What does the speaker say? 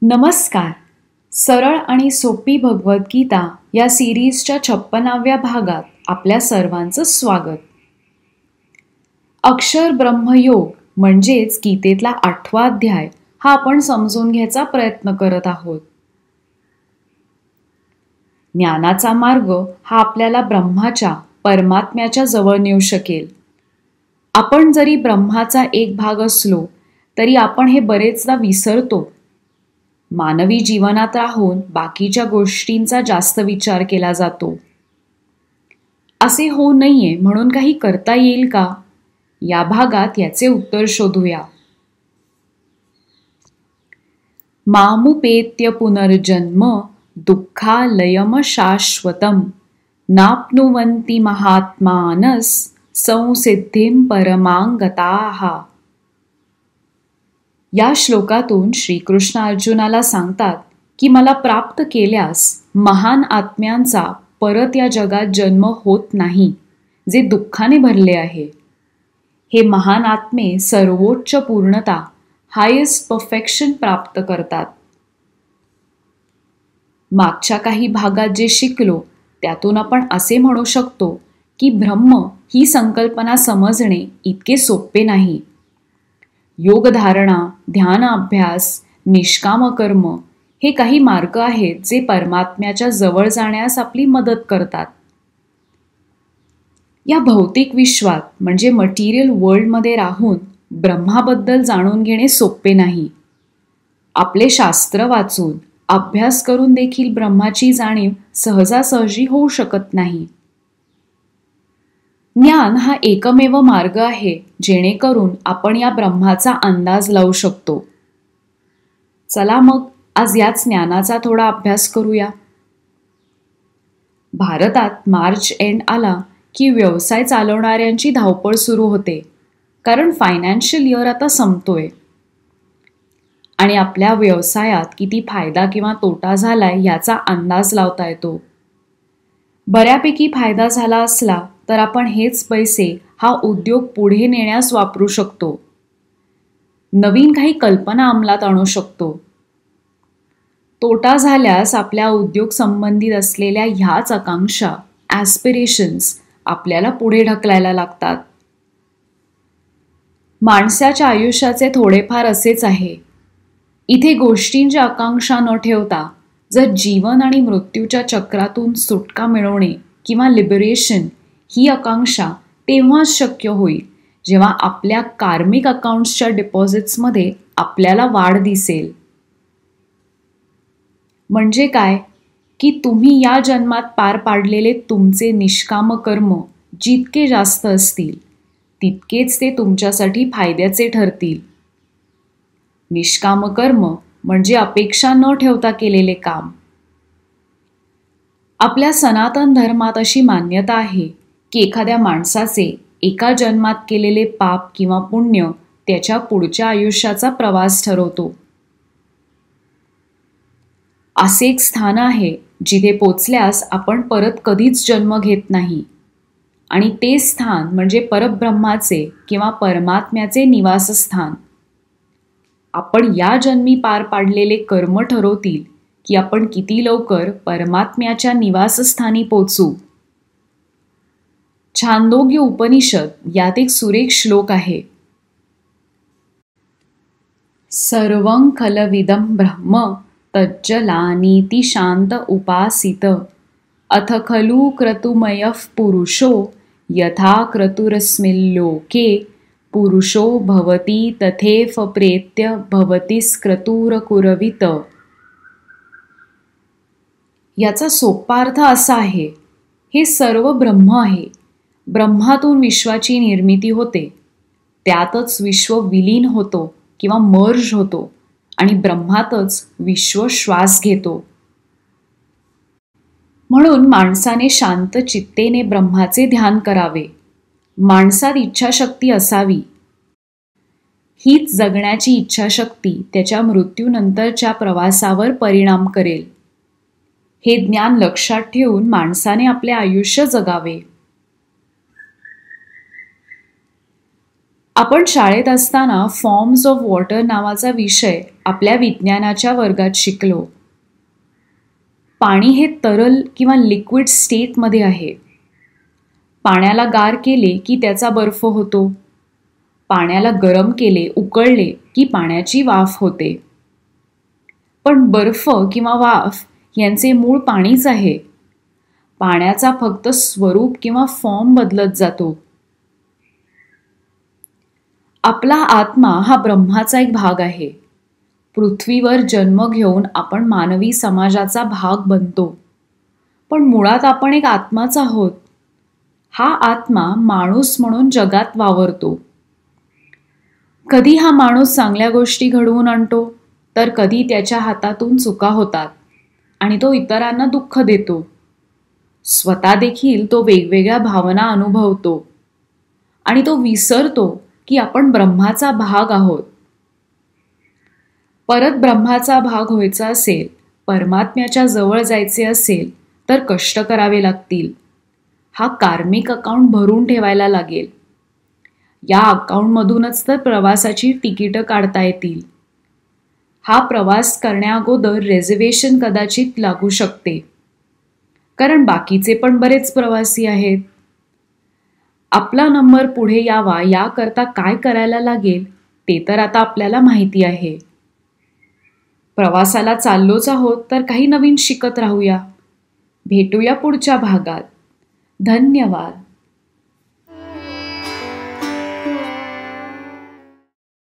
नमस्कार. सरळ आणि सोपी भगवद्गीता या सिरीजच्या 56व्या भागात आपल्या सर्वांचं स्वागत. अक्षर ब्रह्मयोग म्हणजेच गीतेतला 8वा अध्याय हा आपण समजून घ्यायचा प्रयत्न करत आहोत. ज्ञानाचा मार्ग हा आपल्याला ब्रह्माच्या परमात्म्याच्या जवळ नेऊ शकेल. आपण जरी ब्रह्माचा एक भाग असलो तरी आपण हे बरेचदा विसरतो. मानवी जीवनात राहून बाकीच्या गोष्टींचा जास्त विचार केला जातो. असे होऊ नये म्हणून काही करता येईल का? या भागात याचे उत्तर शोधूया. मामुपेत्य पुनर्जन्म दुःखालयम शाश्वतम नाप्नुवन्ति महात्मानस संसिद्धिं परमां गताः. या श्लोकातून श्रीकृष्ण अर्जुनाला सांगतात की मला प्राप्त केल्यास महान आत्म्यांचा परत या जगात जन्म होत नाही, जे दुःखाने भरले आहे. हे महान आत्मे सर्वोच्च पूर्णता, हायेस्ट परफेक्शन प्राप्त करतात. मागच्या काही भागात जे शिकलो त्यातून आपण असे म्हणू शकतो की ब्रह्म ही संकल्पना समजणे इतके सोपे नाही. योगधारणा, ध्यान अभ्यास, निष्काम कर्म हे काही मार्ग आहेत जे परमात्म्याच्या जवळ जाण्यास आपली मदत करतात. या भौतिक विश्वात म्हणजे मटेरियल वर्ल्डमध्ये राहून ब्रह्माबद्दल जाणून घेणे सोपे नाही. आपले शास्त्र वाचून अभ्यास करून देखील ब्रह्माची जाणीव सहजासहजी होऊ शकत नाही. ज्ञान हा एकमेव मार्ग आहे जेणेकरून आपण या ब्रह्माचा अंदाज लावू शकतो. चला मग आज याच ज्ञानाचा थोडा अभ्यास करूया. भारतात मार्च एंड आला की व्यवसाय चालवणाऱ्यांची धावपळ सुरू होते, कारण फायनान्शियल इयर आता संपतोय आणि आपल्या व्यवसायात किती फायदा किंवा तोटा झालाय याचा अंदाज लावता येतो. बऱ्यापैकी फायदा झाला असला तर आपण हेच पैसे हा उद्योग पुढे नेण्यास वापरू शकतो. नवीन काही कल्पना अंमलात आणू शकतो. तोटा झाल्यास आपल्या उद्योग संबंधित असलेल्या ह्याच आकांक्षा, ॲस्पिरेशन्स आपल्याला पुढे ढकलायला लागतात. माणसाच्या आयुष्याचे थोडेफार असेच आहे. इथे गोष्टींची आकांक्षा न ठेवता जर जीवन आणि मृत्यूच्या चक्रातून सुटका मिळवणे किंवा लिबरेशन ही आकांक्षा तेव्हाच शक्य होईल जेव्हा आपल्या कार्मिक अकाउंट्सच्या डिपॉझिट्समध्ये आपल्याला वाढ दिसेल. म्हणजे काय की तुम्ही या जन्मात पार पाडलेले तुमचे निष्काम कर्म जितके जास्त असतील तितकेच ते तुमच्यासाठी फायद्याचे ठरतील. निष्काम कर्म म्हणजे अपेक्षा न ठेवता केलेले काम. आपल्या सनातन धर्मात अशी मान्यता आहे की एखाद्या माणसाचे एका जन्मात केलेले पाप किंवा पुण्य त्याच्या पुढच्या आयुष्याचा प्रवास ठरवतो. असे एक स्थान आहे जिथे पोचल्यास आपण परत कधीच जन्म घेत नाही आणि ते स्थान म्हणजे परब्रह्माचे किंवा परमात्म्याचे निवासस्थान. आपण या जन्मी पार पाडलेले कर्म ठरवतील की आपण किती लवकर परमात्म्याच्या निवासस्थानी पोचू. छांदोग्य उपनिषद यात एक सुरेख श्लोक आहे. सर्वं खलविदं ब्रह्म तज्जलानीति शांत उपासित अथ खलु क्रतुमयः पुरुषो यथा क्रतुरस्मिल्लोके पुरुषो भवति तथेफ प्रेत्य भवतिस्क्रतुरकुरवित. याचा सोपा अर्थ असा आहे, हे सर्व ब्रह्म आहे. ब्रह्मातून विश्वाची निर्मिती होते, त्यातच विश्व विलीन होतो किंवा मर्ज होतो आणि ब्रह्मातच विश्व श्वास घेतो. म्हणून माणसाने शांत चित्तेने ब्रह्माचे ध्यान करावे. माणसात इच्छाशक्ती असावी. हीच जगण्याची इच्छाशक्ती त्याच्या मृत्यूनंतरच्या प्रवासावर परिणाम करेल. हे ज्ञान लक्षात ठेवून माणसाने आपले आयुष्य जगावे. आपण शाळेत असताना फॉर्म्स ऑफ वॉटर नावाचा विषय आपल्या विज्ञानाच्या वर्गात शिकलो. पाणी हे तरल किंवा लिक्विड स्टेटमध्ये आहे. पाण्याला गार केले की त्याचा बर्फ होतो. पाण्याला गरम केले, उकळले की पाण्याची वाफ होते. पण बर्फ किंवा वाफ यांचे मूळ पाणीच आहे. पाण्याचा फक्त स्वरूप किंवा फॉर्म बदलत जातो. आपला आत्मा हा ब्रह्माचा एक भाग आहे. पृथ्वीवर जन्म घेऊन आपण मानवी समाजाचा भाग बनतो. पण मुळात आपण एक आत्माच आहोत. हा आत्मा माणूस म्हणून जगात वावरतो. कधी हा माणूस चांगल्या गोष्टी घडवून आणतो, तर कधी त्याच्या हातातून चुका होतात आणि तो इतरांना दुःख देतो. स्वतः देखील तो वेगवेगळ्या भावना अनुभवतो आणि तो विसरतो की आपण ब्रह्माचा भाग आहोत. परत ब्रह्माचा भाग व्हायचा असेल, परमात्म्याच्या जवळ जायचे असेल, तर कष्ट करावे लागतील. हा कार्मिक अकाउंट भरून ठेवायला लागेल. या अकाउंटमधूनच तर प्रवासाची तिकीटं काढता येतील. हा प्रवास करण्याअगोदर रिझर्वेशन कदाचित लागू शकते, कारण बाकीचे पण बरेच प्रवासी आहेत. आपला नंबर पुढे यावा याकरता काय करायला लागेल ते तर आता आपल्याला माहिती आहे. प्रवासाला चाललोच आहोत तर काही नवीन शिकत राहूया. भेटूया पुढच्या भागात. धन्यवाद.